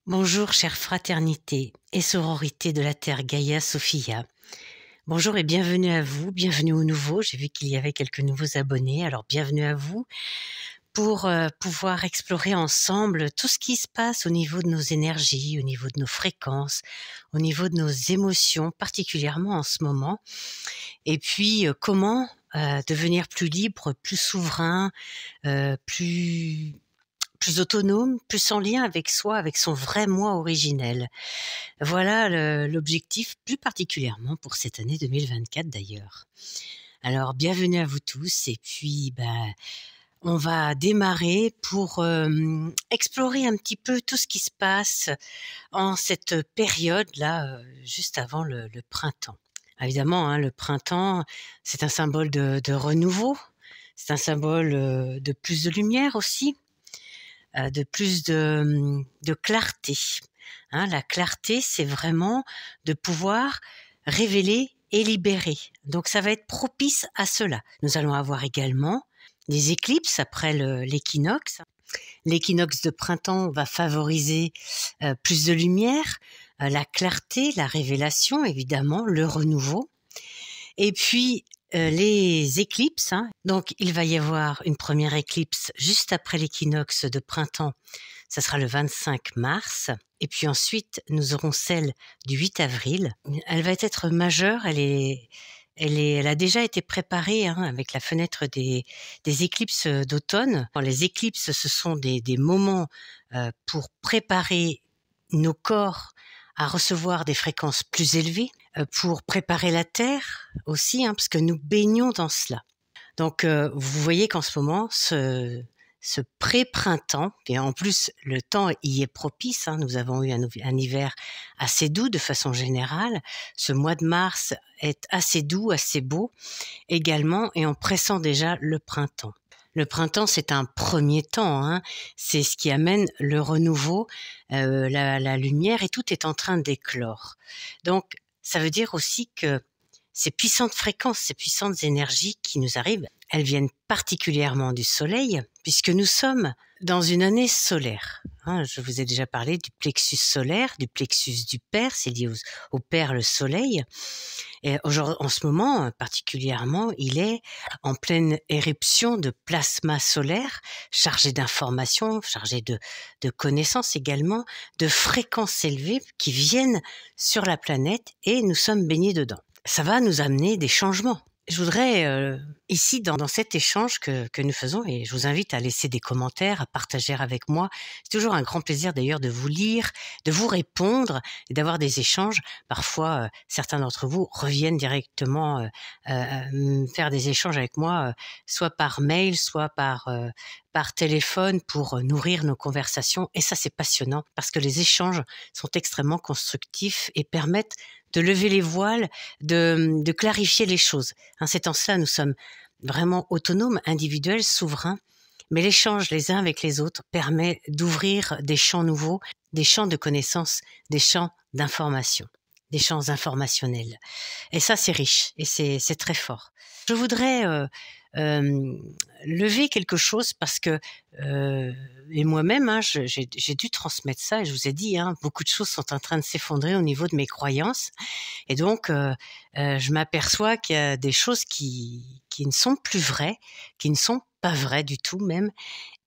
Bonjour, chère fraternité et sororité de la Terre Gaïa Sophia. Bonjour et bienvenue à vous, bienvenue aux nouveaux. J'ai vu qu'il y avait quelques nouveaux abonnés, alors bienvenue à vous pour pouvoir explorer ensemble tout ce qui se passe au niveau de nos énergies, au niveau de nos fréquences, au niveau de nos émotions, particulièrement en ce moment. Et puis, comment devenir plus libre, plus souverain, plus autonome, plus en lien avec soi, avec son vrai moi originel. Voilà l'objectif, plus particulièrement pour cette année 2024 d'ailleurs. Alors, bienvenue à vous tous et puis on va démarrer pour explorer un petit peu tout ce qui se passe en cette période-là, juste avant le printemps. Évidemment, hein, le printemps, c'est un symbole de renouveau, c'est un symbole de plus de lumière aussi, de plus de clarté. Hein, la clarté, c'est vraiment de pouvoir révéler et libérer. Donc ça va être propice à cela. Nous allons avoir également des éclipses après l'équinoxe. L'équinoxe de printemps va favoriser plus de lumière, la clarté, la révélation, évidemment, le renouveau. Et puis, les éclipses, hein. Donc, il va y avoir une première éclipse juste après l'équinoxe de printemps. Ça sera le 25 mars. Et puis ensuite, nous aurons celle du 8 avril. Elle va être majeure. Elle a déjà été préparée hein, avec la fenêtre des éclipses d'automne. Les éclipses, ce sont des moments pour préparer nos corps à recevoir des fréquences plus élevées, pour préparer la Terre aussi, hein, parce que nous baignons dans cela. Donc, vous voyez qu'en ce moment, ce pré-printemps, et en plus le temps y est propice, hein, nous avons eu un hiver assez doux de façon générale, ce mois de mars est assez doux, assez beau également, et on pressent déjà le printemps. Le printemps, c'est un premier temps, hein. C'est ce qui amène le renouveau, la lumière, et tout est en train d'éclore. Donc, ça veut dire aussi que ces puissantes fréquences, ces puissantes énergies qui nous arrivent, elles viennent particulièrement du soleil, puisque nous sommes dans une année solaire. Hein, je vous ai déjà parlé du plexus solaire, du plexus du père, c'est lié au père, le soleil. Et en ce moment, particulièrement, il est en pleine éruption de plasma solaire, chargé d'informations, chargé de connaissances également, de fréquences élevées qui viennent sur la planète et nous sommes baignés dedans. Ça va nous amener des changements. Je voudrais, ici, dans cet échange que nous faisons, et je vous invite à laisser des commentaires, à partager avec moi. C'est toujours un grand plaisir d'ailleurs de vous lire, de vous répondre et d'avoir des échanges. Parfois, certains d'entre vous reviennent directement faire des échanges avec moi, soit par mail, soit par téléphone pour nourrir nos conversations. Et ça, c'est passionnant parce que les échanges sont extrêmement constructifs et permettent de lever les voiles, de clarifier les choses. Hein, c'est en cela nous sommes vraiment autonomes, individuels, souverains, mais l'échange les uns avec les autres permet d'ouvrir des champs nouveaux, des champs de connaissances, des champs d'information, des champs informationnels. Et ça, c'est riche et c'est très fort. Je voudrais lever quelque chose parce que et moi-même, hein, j'ai dû transmettre ça et je vous ai dit, hein, beaucoup de choses sont en train de s'effondrer au niveau de mes croyances et donc je m'aperçois qu'il y a des choses qui ne sont plus vraies, qui ne sont pas vraies du tout même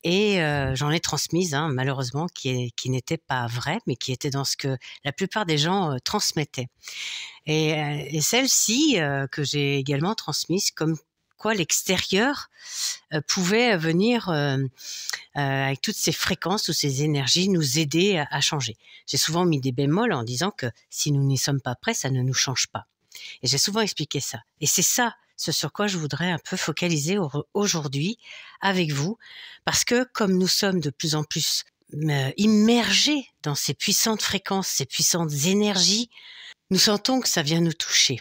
et j'en ai transmises, hein, malheureusement, qui n'étaient pas vraies, mais qui étaient dans ce que la plupart des gens transmettaient. Et celle-ci que j'ai également transmise, comme quoi l'extérieur pouvait venir avec toutes ces fréquences, toutes ces énergies, nous aider à changer. J'ai souvent mis des bémols en disant que si nous n'y sommes pas prêts, ça ne nous change pas. Et j'ai souvent expliqué ça. Et c'est ça, ce sur quoi je voudrais un peu focaliser aujourd'hui avec vous, parce que comme nous sommes de plus en plus immergés dans ces puissantes fréquences, ces puissantes énergies, nous sentons que ça vient nous toucher.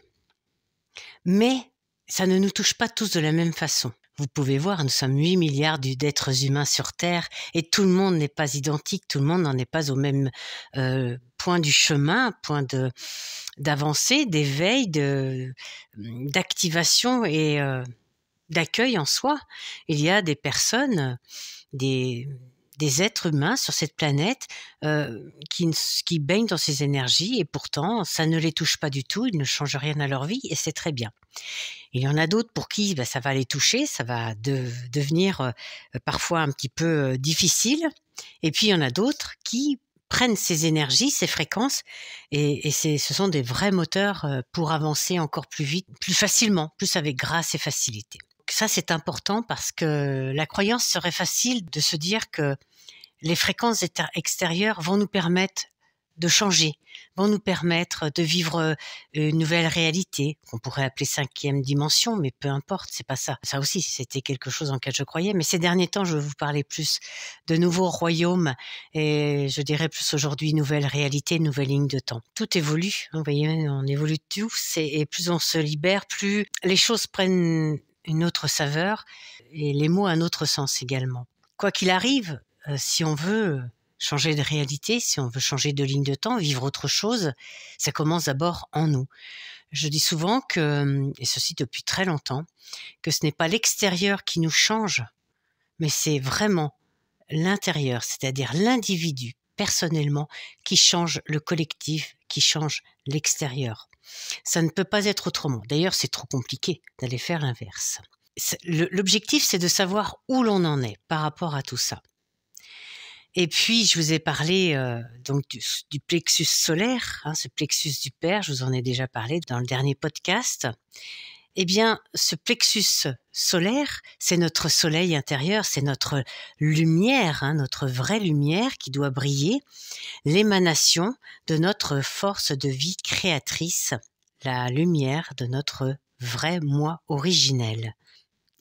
Mais ça ne nous touche pas tous de la même façon. Vous pouvez voir, nous sommes 8 milliards d'êtres humains sur Terre et tout le monde n'est pas identique, tout le monde n'en est pas au même point du chemin, point d'avancée, d'éveil, d'activation et d'accueil en soi. Il y a des personnes, des des êtres humains sur cette planète qui baignent dans ces énergies et pourtant ça ne les touche pas du tout, ils ne changent rien à leur vie et c'est très bien. Il y en a d'autres pour qui ça va les toucher, ça va devenir parfois un petit peu difficile et puis il y en a d'autres qui prennent ces énergies, ces fréquences et ce sont des vrais moteurs pour avancer encore plus vite, plus facilement, plus avec grâce et facilité. Ça, c'est important parce que la croyance serait facile de se dire que les fréquences extérieures vont nous permettre de changer, vont nous permettre de vivre une nouvelle réalité, qu'on pourrait appeler 5e dimension, mais peu importe, c'est pas ça. Ça aussi, c'était quelque chose en lequel je croyais, mais ces derniers temps, je veux vous parler plus de nouveaux royaumes et je dirais plus aujourd'hui nouvelle réalité, nouvelle ligne de temps. Tout évolue, vous voyez, on évolue tous et plus on se libère, plus les choses prennent une autre saveur et les mots un autre sens également. Quoi qu'il arrive, si on veut changer de réalité, si on veut changer de ligne de temps, vivre autre chose, ça commence d'abord en nous. Je dis souvent que, et ceci depuis très longtemps, que ce n'est pas l'extérieur qui nous change, mais c'est vraiment l'intérieur, c'est-à-dire l'individu, personnellement, qui change le collectif, qui change l'extérieur. Ça ne peut pas être autrement. D'ailleurs, c'est trop compliqué d'aller faire l'inverse. L'objectif, c'est de savoir où l'on en est par rapport à tout ça. Et puis, je vous ai parlé donc du plexus solaire, ce plexus du Père, je vous en ai déjà parlé dans le dernier podcast. Eh bien, ce plexus solaire, c'est notre soleil intérieur, c'est notre lumière, notre vraie lumière qui doit briller, l'émanation de notre force de vie créatrice, la lumière de notre vrai moi originel.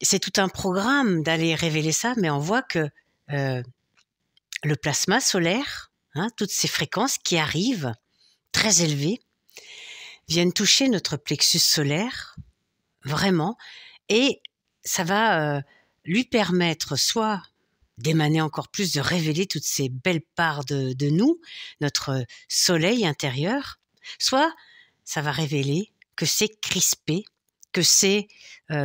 C'est tout un programme d'aller révéler ça, mais on voit que le plasma solaire, toutes ces fréquences qui arrivent, très élevées, viennent toucher notre plexus solaire, vraiment, et ça va lui permettre soit d'émaner encore plus, de révéler toutes ces belles parts de nous, notre soleil intérieur, soit ça va révéler que c'est crispé, que c'est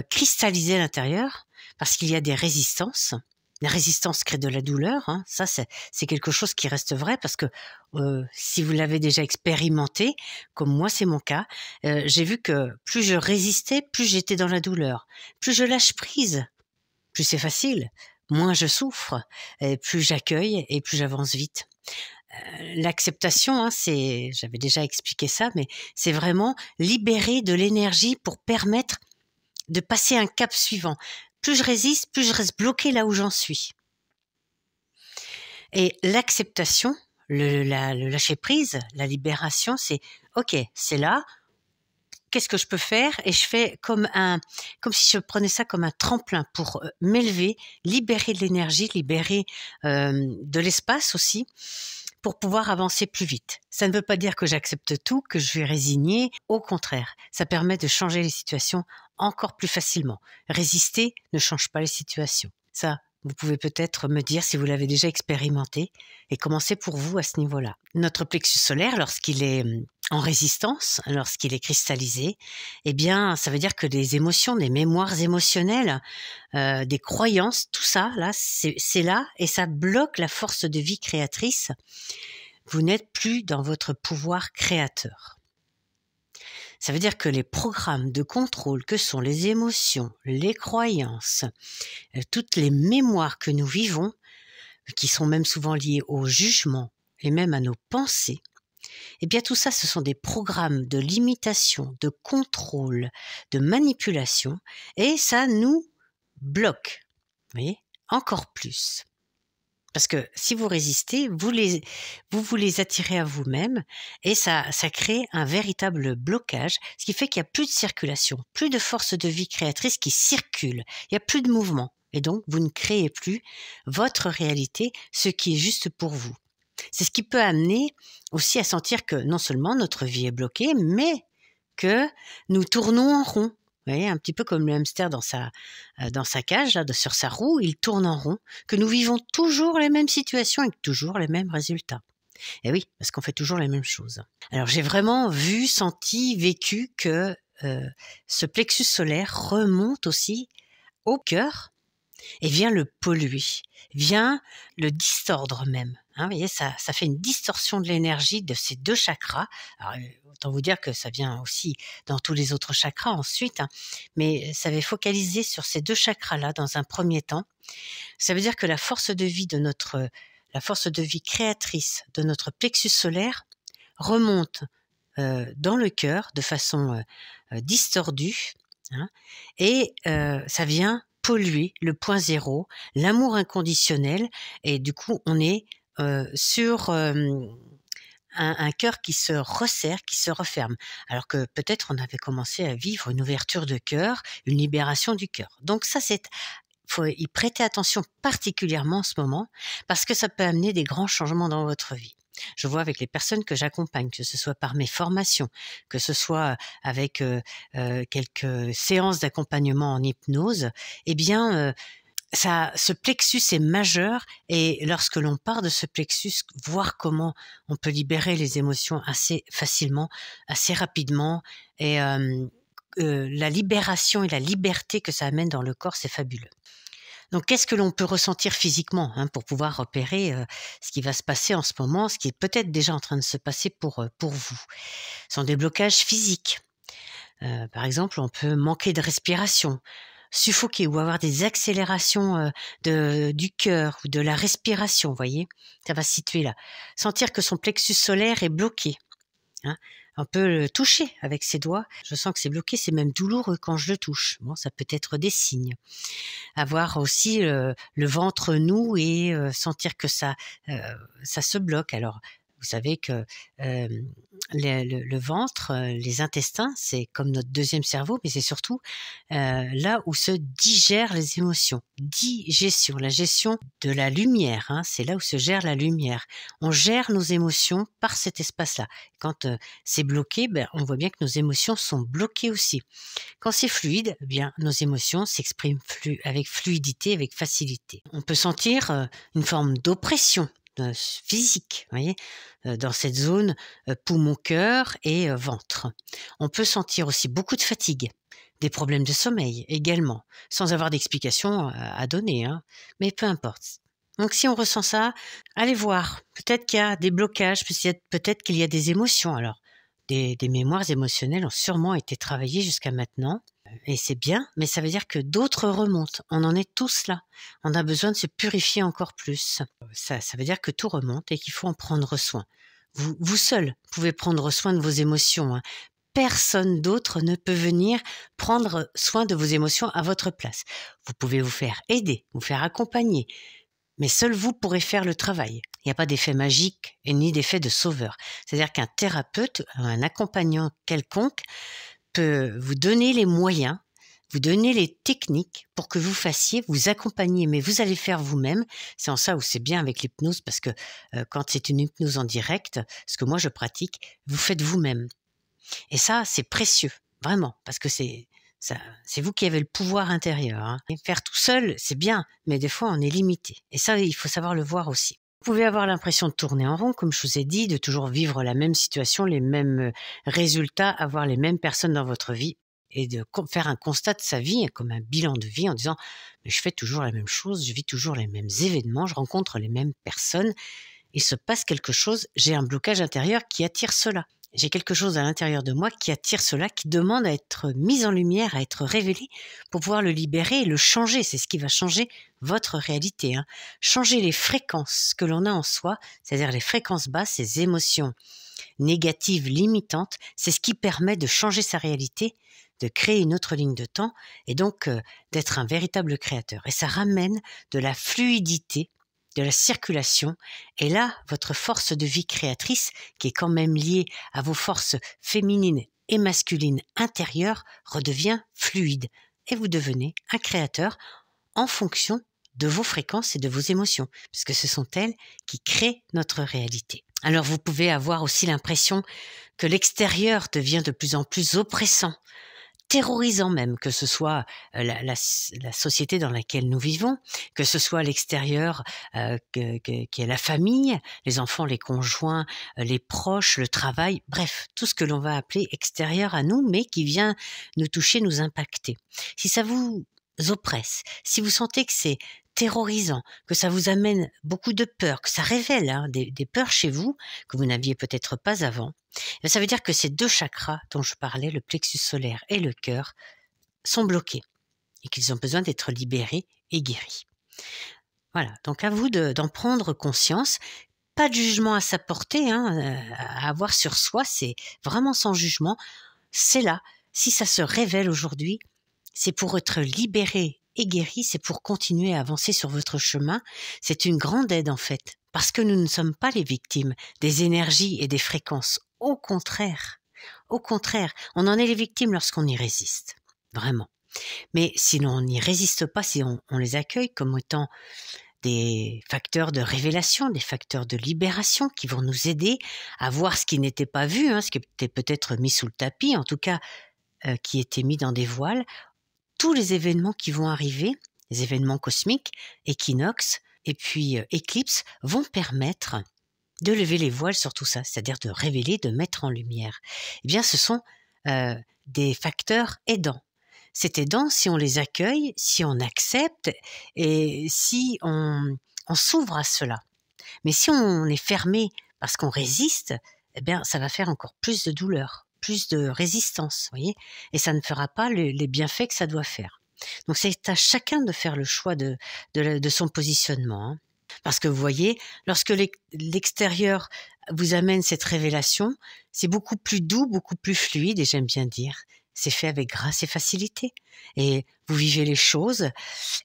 cristallisé à l'intérieur, parce qu'il y a des résistances. La résistance crée de la douleur, ça c'est quelque chose qui reste vrai parce que si vous l'avez déjà expérimenté, comme moi c'est mon cas, j'ai vu que plus je résistais, plus j'étais dans la douleur. Plus je lâche prise, plus c'est facile, moins je souffre, et plus j'accueille et plus j'avance vite. L'acceptation, j'avais déjà expliqué ça, mais c'est vraiment libérer de l'énergie pour permettre de passer un cap suivant. Plus je résiste, plus je reste bloqué là où j'en suis. Et l'acceptation, le lâcher prise, la libération, c'est ok, c'est là. Qu'est-ce que je peux faire? Et je fais comme si je prenais ça comme un tremplin pour m'élever, libérer de l'énergie, libérer de l'espace aussi, pour pouvoir avancer plus vite. Ça ne veut pas dire que j'accepte tout, que je vais résigner. Au contraire, ça permet de changer les situations encore plus facilement. Résister ne change pas les situations. Ça, vous pouvez peut-être me dire si vous l'avez déjà expérimenté et commencer pour vous à ce niveau-là. Notre plexus solaire, lorsqu'il est en résistance, lorsqu'il est cristallisé, eh bien, ça veut dire que des émotions, des mémoires émotionnelles, des croyances, tout ça, là, c'est là et ça bloque la force de vie créatrice. Vous n'êtes plus dans votre pouvoir créateur. Ça veut dire que les programmes de contrôle que sont les émotions, les croyances, toutes les mémoires que nous vivons, qui sont même souvent liées au jugement et même à nos pensées, eh bien tout ça, ce sont des programmes de limitation, de contrôle, de manipulation, et ça nous bloque, vous voyez, encore plus. Parce que si vous résistez, vous les attirez à vous-même et ça crée un véritable blocage, ce qui fait qu'il n'y a plus de circulation, plus de force de vie créatrice qui circule, il n'y a plus de mouvement. Et donc, vous ne créez plus votre réalité, ce qui est juste pour vous. C'est ce qui peut amener aussi à sentir que non seulement notre vie est bloquée, mais que nous tournons en rond. Vous voyez, un petit peu comme le hamster dans sa cage, là, sur sa roue, il tourne en rond, que nous vivons toujours les mêmes situations avec toujours les mêmes résultats. Et oui, parce qu'on fait toujours les mêmes choses. Alors j'ai vraiment vu, senti, vécu que ce plexus solaire remonte aussi au cœur et vient le polluer, vient le distordre même. Vous voyez, ça fait une distorsion de l'énergie de ces 2 chakras. Alors, autant vous dire que ça vient aussi dans tous les autres chakras ensuite, mais ça va focaliser sur ces 2 chakras-là dans un premier temps. Ça veut dire que la force de vie créatrice de notre plexus solaire remonte dans le cœur de façon distordue, et ça vient polluer le point zéro, l'amour inconditionnel, et du coup on est sur un cœur qui se resserre, qui se referme, alors que peut-être on avait commencé à vivre une ouverture de cœur, une libération du cœur. Donc ça, faut y prêter attention particulièrement en ce moment, parce que ça peut amener des grands changements dans votre vie. Je vois avec les personnes que j'accompagne, que ce soit par mes formations, que ce soit avec quelques séances d'accompagnement en hypnose, eh bien ce plexus est majeur, et lorsque l'on part de ce plexus, voir comment on peut libérer les émotions assez facilement, assez rapidement, et la libération et la liberté que ça amène dans le corps, c'est fabuleux. Donc, qu'est-ce que l'on peut ressentir physiquement pour pouvoir repérer ce qui va se passer en ce moment, ce qui est peut-être déjà en train de se passer pour vous? Ce sont des blocages physiques. Par exemple, on peut manquer de respiration, suffoquer ou avoir des accélérations du cœur ou de la respiration, vous voyez? Ça va se situer là. Sentir que son plexus solaire est bloqué. On peut le toucher avec ses doigts. Je sens que c'est bloqué, c'est même douloureux quand je le touche. Bon, ça peut être des signes. Avoir aussi le ventre nou et sentir que ça se bloque. Alors, vous savez que le ventre, les intestins, c'est comme notre deuxième cerveau, mais c'est surtout là où se digèrent les émotions. Digestion, la gestion de la lumière, c'est là où se gère la lumière. On gère nos émotions par cet espace-là. Quand c'est bloqué, on voit bien que nos émotions sont bloquées aussi. Quand c'est fluide, bien nos émotions s'expriment avec fluidité, avec facilité. On peut sentir une forme d'oppression physique, vous voyez, dans cette zone poumon-cœur et ventre. On peut sentir aussi beaucoup de fatigue, des problèmes de sommeil également, sans avoir d'explication à donner, mais peu importe. Donc si on ressent ça, allez voir. Peut-être qu'il y a des blocages, peut-être qu'il y a des émotions. Alors, des mémoires émotionnelles ont sûrement été travaillées jusqu'à maintenant, et c'est bien, mais ça veut dire que d'autres remontent. On en est tous là. On a besoin de se purifier encore plus. Ça veut dire que tout remonte et qu'il faut en prendre soin. Vous seul pouvez prendre soin de vos émotions. Personne d'autre ne peut venir prendre soin de vos émotions à votre place. Vous pouvez vous faire aider, vous faire accompagner, mais seul vous pourrez faire le travail. Il n'y a pas d'effet magique et ni d'effet de sauveur. C'est-à-dire qu'un thérapeute, un accompagnant quelconque, peut vous donner les moyens, vous donner les techniques pour que vous accompagner, mais vous allez faire vous-même. C'est en ça où c'est bien avec l'hypnose, parce que quand c'est une hypnose en direct, ce que moi je pratique, vous faites vous-même. Et ça, c'est précieux, vraiment, parce que c'est vous qui avez le pouvoir intérieur. Et faire tout seul, c'est bien, mais des fois on est limité. Et ça, il faut savoir le voir aussi. Vous pouvez avoir l'impression de tourner en rond, comme je vous ai dit, de toujours vivre la même situation, les mêmes résultats, avoir les mêmes personnes dans votre vie, et de faire un constat de sa vie, comme un bilan de vie, en disant « je fais toujours la même chose, je vis toujours les mêmes événements, je rencontre les mêmes personnes, il se passe quelque chose, j'ai un blocage intérieur qui attire cela. J'ai quelque chose à l'intérieur de moi qui attire cela, qui demande à être mis en lumière, à être révélé pour pouvoir le libérer et le changer. C'est ce qui va changer votre réalité. Changer les fréquences que l'on a en soi, c'est-à-dire les fréquences basses, ces émotions négatives, limitantes, c'est ce qui permet de changer sa réalité, de créer une autre ligne de temps et donc d'être un véritable créateur. Et ça ramène de la fluidité, de la circulation, et là, votre force de vie créatrice, qui est quand même liée à vos forces féminines et masculines intérieures, redevient fluide, et vous devenez un créateur en fonction de vos fréquences et de vos émotions, puisque ce sont elles qui créent notre réalité. Alors vous pouvez avoir aussi l'impression que l'extérieur devient de plus en plus oppressant, terrorisant même, que ce soit la société dans laquelle nous vivons, que ce soit l'extérieur qui est la famille, les enfants, les conjoints, les proches, le travail, bref, tout ce que l'on va appeler extérieur à nous, mais qui vient nous toucher, nous impacter. Si ça vous oppresse, si vous sentez que c'est terrorisant, que ça vous amène beaucoup de peur, que ça révèle des peurs chez vous que vous n'aviez peut-être pas avant, ça veut dire que ces 2 chakras dont je parlais, le plexus solaire et le cœur, sont bloqués et qu'ils ont besoin d'être libérés et guéris. Voilà, donc à vous d'en prendre conscience. Pas de jugement à sa portée, à avoir sur soi, c'est vraiment sans jugement. C'est là, si ça se révèle aujourd'hui, c'est pour être libéré et guéri, c'est pour continuer à avancer sur votre chemin. C'est une grande aide en fait, parce que nous ne sommes pas les victimes des énergies et des fréquences. Au contraire, on en est les victimes lorsqu'on y résiste, vraiment. Mais si l'on n'y résiste pas, si on les accueille comme étant des facteurs de révélation, des facteurs de libération qui vont nous aider à voir ce qui n'était pas vu, ce qui était peut-être mis sous le tapis, en tout cas qui était mis dans des voiles. Tous les événements qui vont arriver, les événements cosmiques, équinoxes et puis éclipses, vont permettre de lever les voiles sur tout ça, c'est-à-dire de révéler, de mettre en lumière. Eh bien, ce sont des facteurs aidants. C'est aidant si on les accueille, si on accepte et si on s'ouvre à cela. Mais si on est fermé parce qu'on résiste, eh bien, ça va faire encore plus de douleur, plus de résistance, voyez, et ça ne fera pas les bienfaits que ça doit faire. Donc, c'est à chacun de faire le choix de son positionnement. Parce que vous voyez, lorsque l'extérieur vous amène cette révélation, c'est beaucoup plus doux, beaucoup plus fluide, et j'aime bien dire, c'est fait avec grâce et facilité. Et vous vivez les choses,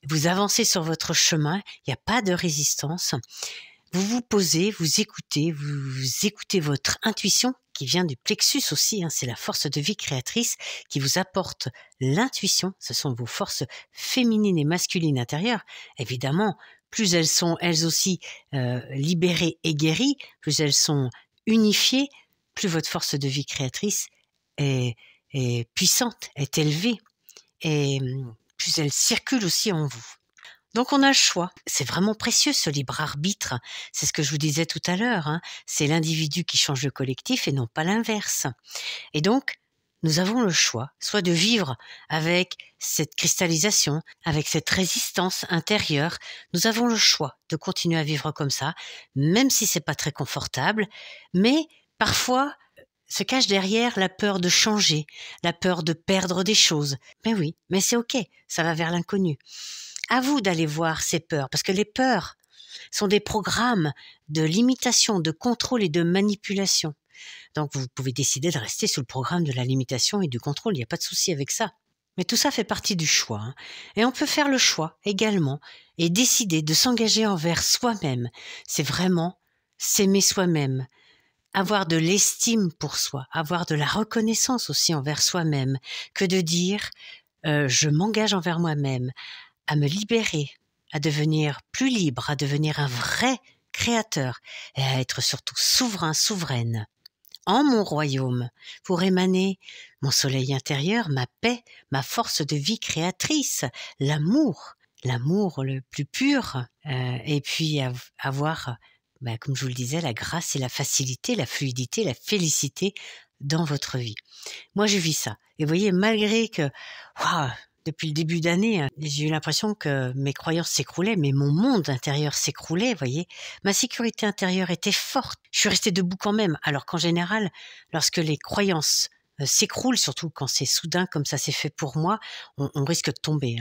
vous avancez sur votre chemin, il n'y a pas de résistance. Vous vous posez, vous écoutez votre intuition qui vient du plexus aussi, c'est la force de vie créatrice qui vous apporte l'intuition. Ce sont vos forces féminines et masculines intérieures. Évidemment, plus elles sont elles aussi libérées et guéries, plus elles sont unifiées, plus votre force de vie créatrice est puissante, est élevée, et plus elle circule aussi en vous. Donc on a le choix. C'est vraiment précieux ce libre arbitre. C'est ce que je vous disais tout à l'heure. C'est l'individu qui change le collectif et non pas l'inverse. Et donc, nous avons le choix, soit de vivre avec cette cristallisation, avec cette résistance intérieure. Nous avons le choix de continuer à vivre comme ça, même si c'est pas très confortable, mais parfois se cache derrière la peur de changer, la peur de perdre des choses. Mais oui, mais c'est ok, ça va vers l'inconnu. À vous d'aller voir ces peurs, parce que les peurs sont des programmes de limitation, de contrôle et de manipulation. Donc vous pouvez décider de rester sous le programme de la limitation et du contrôle, il n'y a pas de souci avec ça. Mais tout ça fait partie du choix. Et on peut faire le choix également et décider de s'engager envers soi-même. C'est vraiment s'aimer soi-même, avoir de l'estime pour soi, avoir de la reconnaissance aussi envers soi-même, que de dire je m'engage envers moi-même à me libérer, à devenir plus libre, à devenir un vrai créateur et à être surtout souverain, souveraine en mon royaume pour émaner mon soleil intérieur, ma paix, ma force de vie créatrice, l'amour le plus pur, et puis avoir, comme je vous le disais, la grâce et la facilité, la fluidité, la félicité dans votre vie. Moi, je vis ça. Et vous voyez, malgré que, depuis le début d'année, j'ai eu l'impression que mes croyances s'écroulaient, mais mon monde intérieur s'écroulait, vous voyez. Ma sécurité intérieure était forte. Je suis restée debout quand même, alors qu'en général, lorsque les croyances s'écroulent, surtout quand c'est soudain comme ça s'est fait pour moi, on risque de tomber.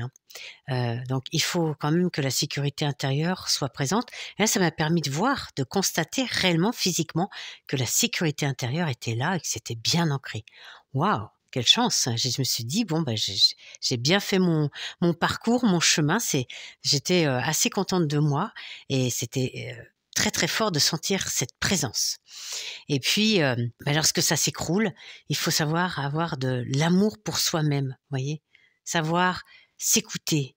Donc il faut quand même que la sécurité intérieure soit présente. Et là, ça m'a permis de voir, de constater réellement, physiquement, que la sécurité intérieure était là et que c'était bien ancré. Waouh! Quelle chance! Je me suis dit j'ai bien fait mon parcours, mon chemin. J'étais assez contente de moi et c'était très très fort de sentir cette présence. Et puis lorsque ça s'écroule, il faut savoir avoir de l'amour pour soi-même, voyez, savoir s'écouter.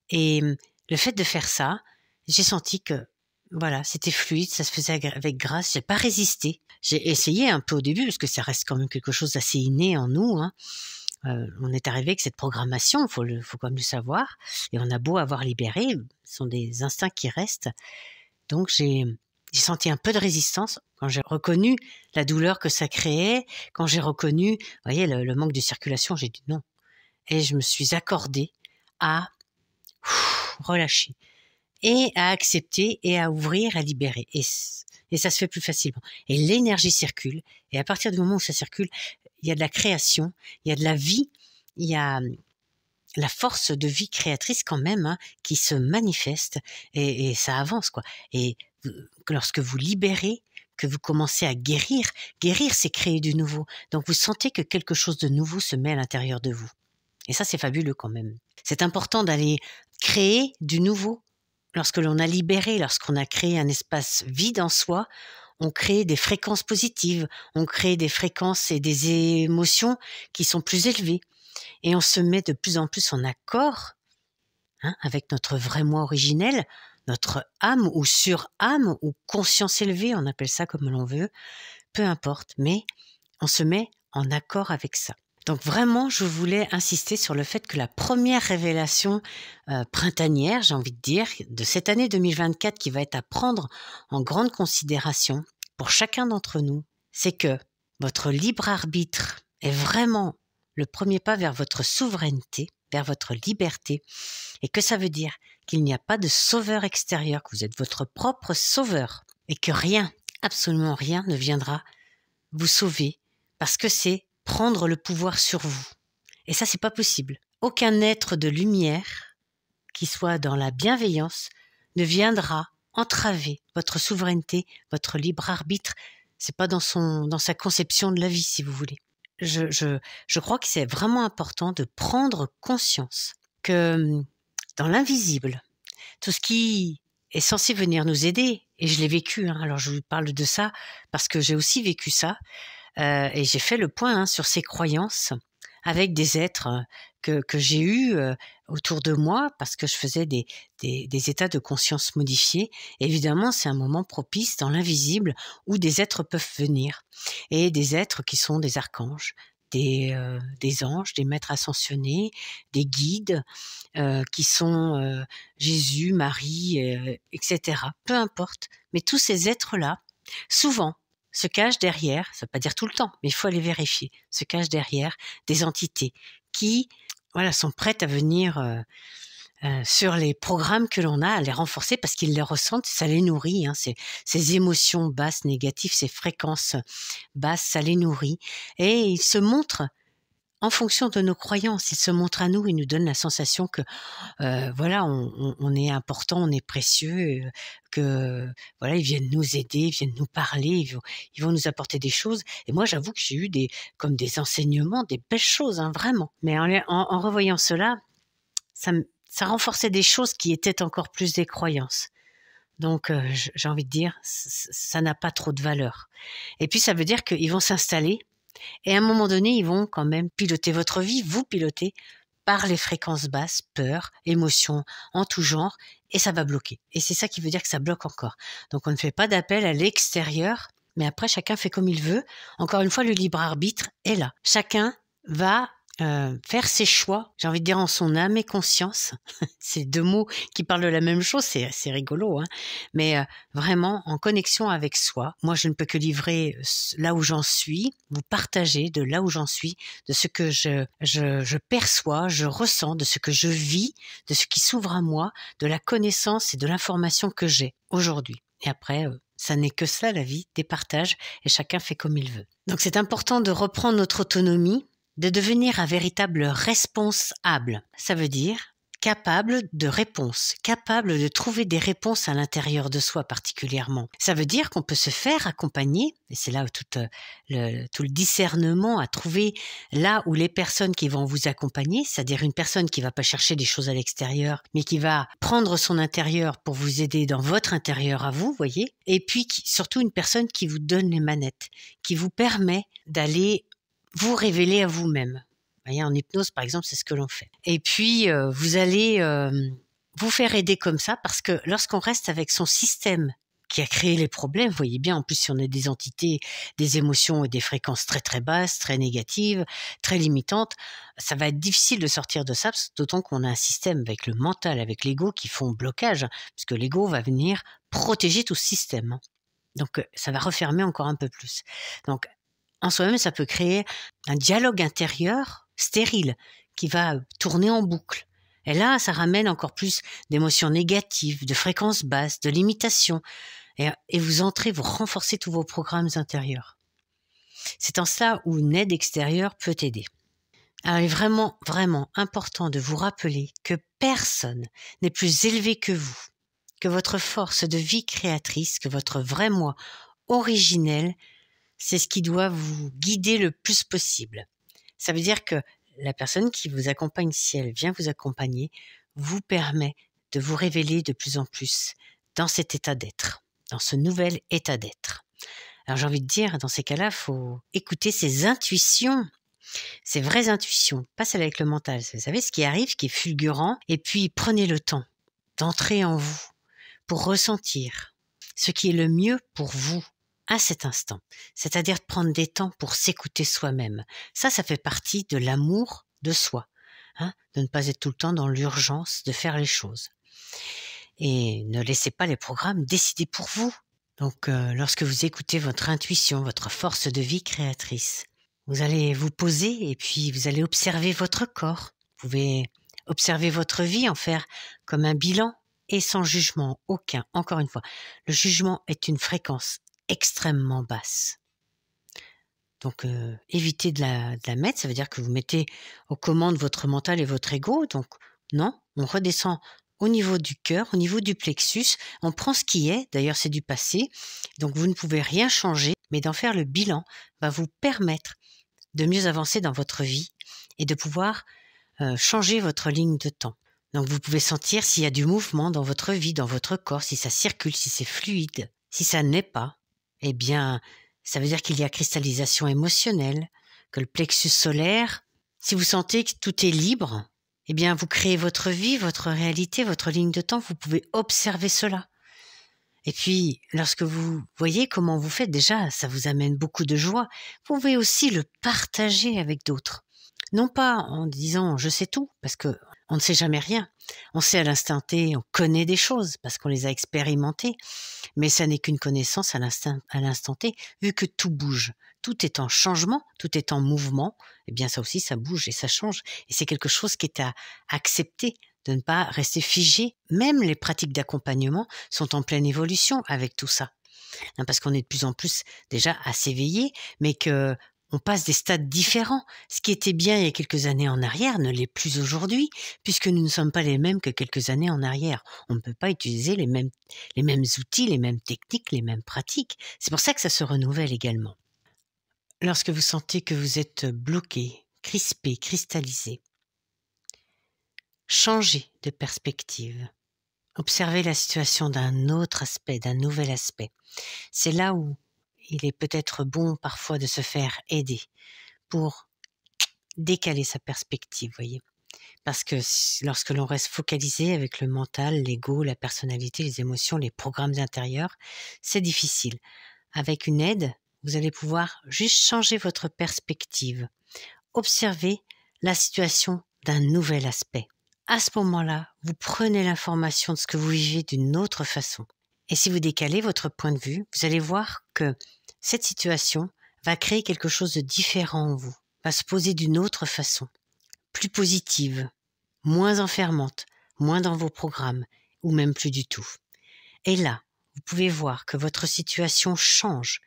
Et le fait de faire ça, j'ai senti que c'était fluide, ça se faisait avec grâce. J'ai pas résisté. J'ai essayé un peu au début parce que ça reste quand même quelque chose d'assez inné en nous. On est arrivé avec cette programmation, faut quand même le savoir. Et on a beau avoir libéré, ce sont des instincts qui restent. Donc j'ai senti un peu de résistance quand j'ai reconnu la douleur que ça créait, quand j'ai reconnu, vous voyez, le manque de circulation. J'ai dit non, et je me suis accordée à relâcher et à accepter et à ouvrir, à libérer. Et ça se fait plus facilement. Et l'énergie circule. Et à partir du moment où ça circule, il y a de la création, il y a de la vie, il y a la force de vie créatrice quand même qui se manifeste et ça avance quoi. Et lorsque vous libérez, que vous commencez à guérir, c'est créer du nouveau. Donc vous sentez que quelque chose de nouveau se met à l'intérieur de vous. Et ça c'est fabuleux quand même. C'est important d'aller créer du nouveau. Lorsque l'on a libéré, lorsqu'on a créé un espace vide en soi, on crée des fréquences positives, on crée des fréquences et des émotions qui sont plus élevées. Et on se met de plus en plus en accord avec notre vrai moi originel, notre âme ou sur-âme ou conscience élevée, on appelle ça comme l'on veut, peu importe, mais on se met en accord avec ça. Donc vraiment, je voulais insister sur le fait que la première révélation printanière, j'ai envie de dire, de cette année 2024 qui va être à prendre en grande considération pour chacun d'entre nous, c'est que votre libre arbitre est vraiment le premier pas vers votre souveraineté, vers votre liberté, et que ça veut dire qu'il n'y a pas de sauveur extérieur, que vous êtes votre propre sauveur, et que rien, absolument rien ne viendra vous sauver, parce que c'est prendre le pouvoir sur vous. Et ça, c'est pas possible. Aucun être de lumière, qui soit dans la bienveillance, ne viendra entraver votre souveraineté, votre libre arbitre. C'est pas dans sa conception de la vie, si vous voulez. Je crois que c'est vraiment important de prendre conscience que dans l'invisible, tout ce qui est censé venir nous aider, et je l'ai vécu, alors je vous parle de ça parce que j'ai aussi vécu ça, et j'ai fait le point sur ces croyances avec des êtres que j'ai eus autour de moi parce que je faisais des états de conscience modifiés. Évidemment, c'est un moment propice dans l'invisible où des êtres peuvent venir, et des êtres qui sont des archanges, des anges, des maîtres ascensionnés, des guides qui sont Jésus, Marie, etc. Peu importe, mais tous ces êtres-là, souvent, se cachent derrière, ça ne veut pas dire tout le temps, mais il faut aller vérifier, se cachent derrière des entités qui sont prêtes à venir sur les programmes que l'on a, à les renforcer parce qu'ils les ressentent, ça les nourrit, ces émotions basses, négatives, ces fréquences basses, ça les nourrit. Et ils se montrent en fonction de nos croyances, ils se montrent à nous, ils nous donnent la sensation que on est important, on est précieux, que ils viennent nous aider, ils viennent nous parler, ils vont nous apporter des choses. Et moi, j'avoue que j'ai eu des enseignements, des belles choses, vraiment. Mais en revoyant cela, ça renforçait des choses qui étaient encore plus des croyances. Donc, j'ai envie de dire, ça n'a pas trop de valeur. Et puis, ça veut dire qu'ils vont s'installer. Et à un moment donné, ils vont quand même piloter votre vie, vous piloter par les fréquences basses, peur, émotions en tout genre, et ça va bloquer. Et c'est ça qui veut dire que ça bloque encore. Donc on ne fait pas d'appel à l'extérieur, mais après chacun fait comme il veut. Encore une fois, le libre arbitre est là. Chacun va faire ses choix, j'ai envie de dire en son âme et conscience. C'est deux mots qui parlent de la même chose, c'est rigolo, mais vraiment en connexion avec soi. Moi, je ne peux que livrer là où j'en suis, vous partager de là où j'en suis, de ce que je perçois, je ressens, de ce que je vis, de ce qui s'ouvre à moi, de la connaissance et de l'information que j'ai aujourd'hui. Et après, ça n'est que ça la vie, des partages, et chacun fait comme il veut. Donc c'est important de reprendre notre autonomie, de devenir un véritable responsable. Ça veut dire capable de réponses, capable de trouver des réponses à l'intérieur de soi particulièrement. Ça veut dire qu'on peut se faire accompagner, et c'est là où tout le discernement à trouver là où les personnes qui vont vous accompagner, c'est-à-dire une personne qui va pas chercher des choses à l'extérieur, mais qui va prendre son intérieur pour vous aider dans votre intérieur à vous, voyez, et puis surtout une personne qui vous donne les manettes, qui vous permet d'aller vous révéler à vous-même. En hypnose, par exemple, c'est ce que l'on fait. Et puis, vous allez vous faire aider comme ça, parce que lorsqu'on reste avec son système qui a créé les problèmes, vous voyez bien, en plus, si on a des entités, des émotions et des fréquences très très basses, très négatives, très limitantes, ça va être difficile de sortir de ça, d'autant qu'on a un système avec le mental, avec l'ego qui font blocage, puisque l'ego va venir protéger tout ce système. Donc, ça va refermer encore un peu plus. Donc, en soi-même, ça peut créer un dialogue intérieur stérile qui va tourner en boucle. Et là, ça ramène encore plus d'émotions négatives, de fréquences basses, de limitations. Et vous entrez, vous renforcez tous vos programmes intérieurs. C'est en cela où une aide extérieure peut aider. Alors, il est vraiment, vraiment important de vous rappeler que personne n'est plus élevé que vous, que votre force de vie créatrice, que votre vrai moi originel, c'est ce qui doit vous guider le plus possible. Ça veut dire que la personne qui vous accompagne, si elle vient vous accompagner, vous permet de vous révéler de plus en plus dans cet état d'être, dans ce nouvel état d'être. Alors j'ai envie de dire, dans ces cas-là, il faut écouter ses intuitions, ses vraies intuitions, pas celles avec le mental. Vous savez, ce qui arrive, ce qui est fulgurant, et puis prenez le temps d'entrer en vous pour ressentir ce qui est le mieux pour vous à cet instant. C'est-à-dire de prendre des temps pour s'écouter soi-même. Ça fait partie de l'amour de soi. De ne pas être tout le temps dans l'urgence de faire les choses. Et ne laissez pas les programmes décider pour vous. Donc, lorsque vous écoutez votre intuition, votre force de vie créatrice, vous allez vous poser et puis vous allez observer votre corps. Vous pouvez observer votre vie, en faire comme un bilan et sans jugement aucun. Encore une fois, le jugement est une fréquence extrêmement basse. Donc, évitez de la mettre. Ça veut dire que vous mettez aux commandes votre mental et votre ego. Donc, non, on redescend au niveau du cœur, au niveau du plexus. On prend ce qui est. D'ailleurs, c'est du passé. Donc, vous ne pouvez rien changer. Mais d'en faire le bilan va vous permettre de mieux avancer dans votre vie et de pouvoir changer votre ligne de temps. Donc, vous pouvez sentir s'il y a du mouvement dans votre vie, dans votre corps, si ça circule, si c'est fluide. Si ça n'est pas, eh bien, ça veut dire qu'il y a cristallisation émotionnelle, que le plexus solaire, si vous sentez que tout est libre, eh bien, vous créez votre vie, votre réalité, votre ligne de temps, vous pouvez observer cela. Et puis, lorsque vous voyez comment vous faites, déjà, ça vous amène beaucoup de joie. Vous pouvez aussi le partager avec d'autres. Non pas en disant « je sais tout », parce que on ne sait jamais rien. On sait à l'instant T, on connaît des choses parce qu'on les a expérimentées, mais ça n'est qu'une connaissance à l'instant T, vu que tout bouge. Tout est en changement, tout est en mouvement, eh bien ça aussi, ça bouge et ça change. Et c'est quelque chose qui est à accepter, de ne pas rester figé. Même les pratiques d'accompagnement sont en pleine évolution avec tout ça. Parce qu'on est de plus en plus déjà à s'éveiller, mais que on passe des stades différents. Ce qui était bien il y a quelques années en arrière ne l'est plus aujourd'hui, puisque nous ne sommes pas les mêmes que quelques années en arrière. On ne peut pas utiliser les mêmes outils, les mêmes techniques, les mêmes pratiques. C'est pour ça que ça se renouvelle également. Lorsque vous sentez que vous êtes bloqué, crispé, cristallisé, changez de perspective. Observez la situation d'un autre aspect, d'un nouvel aspect. C'est là où il est peut-être bon parfois de se faire aider pour décaler sa perspective, voyez. Parce que lorsque l'on reste focalisé avec le mental, l'ego, la personnalité, les émotions, les programmes intérieurs, c'est difficile. Avec une aide, vous allez pouvoir juste changer votre perspective. Observer la situation d'un nouvel aspect. À ce moment-là, vous prenez l'information de ce que vous vivez d'une autre façon. Et si vous décalez votre point de vue, vous allez voir que cette situation va créer quelque chose de différent en vous, va se poser d'une autre façon, plus positive, moins enfermante, moins dans vos programmes, ou même plus du tout. Et là, vous pouvez voir que votre situation change,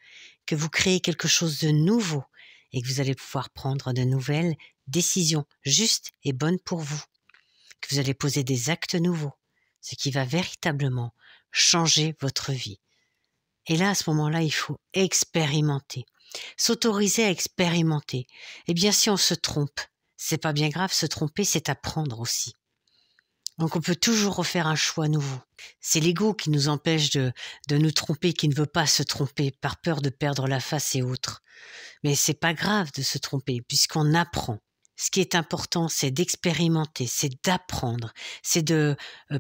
que vous créez quelque chose de nouveau, et que vous allez pouvoir prendre de nouvelles décisions justes et bonnes pour vous, que vous allez poser des actes nouveaux, ce qui va véritablement changer votre vie. Et là, à ce moment-là, il faut expérimenter, s'autoriser à expérimenter. Eh bien, si on se trompe, c'est pas bien grave, se tromper, c'est apprendre aussi. Donc, on peut toujours refaire un choix nouveau. C'est l'ego qui nous empêche de nous tromper, qui ne veut pas se tromper, par peur de perdre la face et autres. Mais c'est pas grave de se tromper, puisqu'on apprend. Ce qui est important, c'est d'expérimenter, c'est d'apprendre, c'est de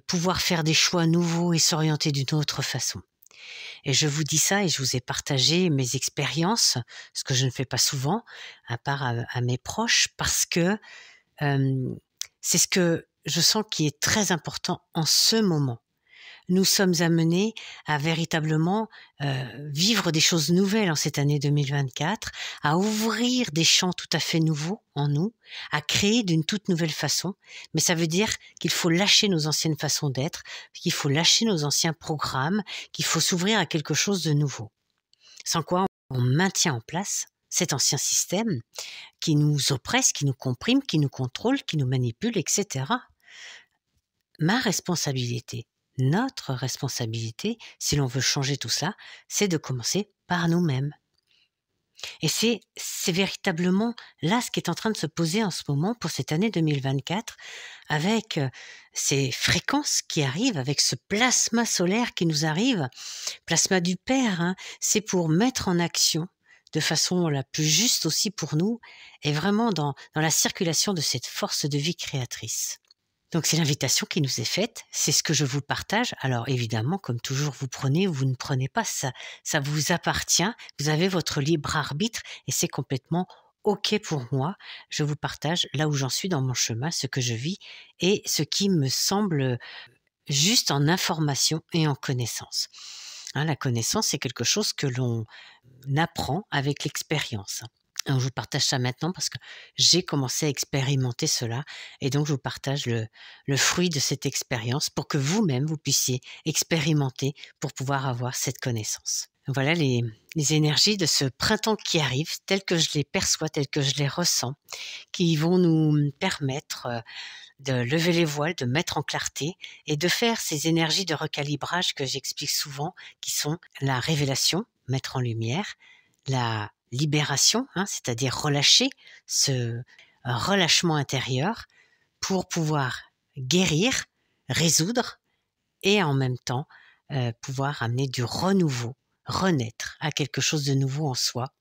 pouvoir faire des choix nouveaux et s'orienter d'une autre façon. Et je vous dis ça et je vous ai partagé mes expériences, ce que je ne fais pas souvent, à part à mes proches, parce que c'est ce que je sens qui est très important en ce moment. nous sommes amenés à véritablement vivre des choses nouvelles en cette année 2024, à ouvrir des champs tout à fait nouveaux en nous, à créer d'une toute nouvelle façon. Mais ça veut dire qu'il faut lâcher nos anciennes façons d'être, qu'il faut lâcher nos anciens programmes, qu'il faut s'ouvrir à quelque chose de nouveau. Sans quoi on maintient en place cet ancien système qui nous oppresse, qui nous comprime, qui nous contrôle, qui nous manipule, etc. Ma responsabilité, notre responsabilité, si l'on veut changer tout ça, c'est de commencer par nous-mêmes. Et c'est véritablement là ce qui est en train de se poser en ce moment pour cette année 2024, avec ces fréquences qui arrivent, avec ce plasma solaire qui nous arrive, plasma du Père, hein, c'est pour mettre en action de façon la plus juste aussi pour nous, et vraiment dans la circulation de cette force de vie créatrice. Donc c'est l'invitation qui nous est faite, c'est ce que je vous partage. Alors évidemment, comme toujours, vous prenez ou vous ne prenez pas, ça vous appartient, vous avez votre libre arbitre et c'est complètement OK pour moi. Je vous partage là où j'en suis dans mon chemin, ce que je vis et ce qui me semble juste en information et en connaissance. Hein, la connaissance, c'est quelque chose que l'on apprend avec l'expérience. Alors, je vous partage ça maintenant parce que j'ai commencé à expérimenter cela et donc je vous partage le fruit de cette expérience pour que vous-même, vous puissiez expérimenter pour pouvoir avoir cette connaissance. Voilà les énergies de ce printemps qui arrive, telles que je les perçois, telles que je les ressens, qui vont nous permettre de lever les voiles, de mettre en clarté et de faire ces énergies de recalibrage que j'explique souvent, qui sont la révélation, mettre en lumière, la libération, hein, c'est-à-dire relâcher ce relâchement intérieur pour pouvoir guérir, résoudre et en même temps pouvoir amener du renouveau, renaître à quelque chose de nouveau en soi,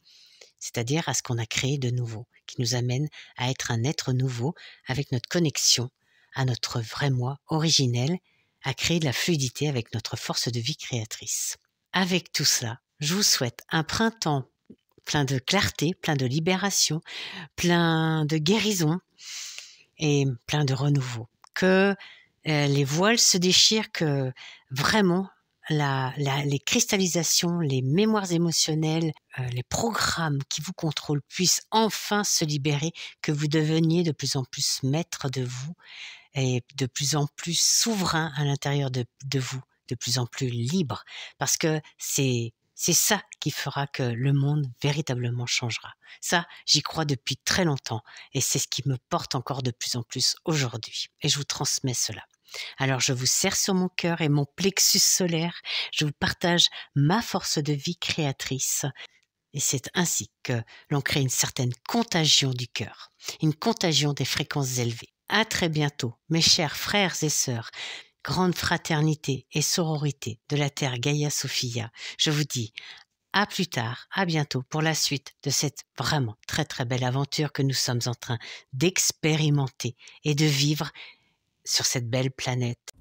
c'est-à-dire à ce qu'on a créé de nouveau, qui nous amène à être un être nouveau avec notre connexion à notre vrai moi originel, à créer de la fluidité avec notre force de vie créatrice. Avec tout cela, je vous souhaite un printemps plein de clarté, plein de libération, plein de guérison et plein de renouveau. Que les voiles se déchirent, que vraiment les cristallisations, les mémoires émotionnelles, les programmes qui vous contrôlent puissent enfin se libérer, que vous deveniez de plus en plus maître de vous et de plus en plus souverain à l'intérieur de vous, de plus en plus libre, parce que c'est ça qui fera que le monde véritablement changera. Ça, j'y crois depuis très longtemps et c'est ce qui me porte encore de plus en plus aujourd'hui. Et je vous transmets cela. Alors je vous serre sur mon cœur et mon plexus solaire. Je vous partage ma force de vie créatrice. Et c'est ainsi que l'on crée une certaine contagion du cœur, une contagion des fréquences élevées. À très bientôt, mes chers frères et sœurs. Grande fraternité et sororité de la Terre Gaïa Sophia. Je vous dis à plus tard, à bientôt pour la suite de cette vraiment très très belle aventure que nous sommes en train d'expérimenter et de vivre sur cette belle planète.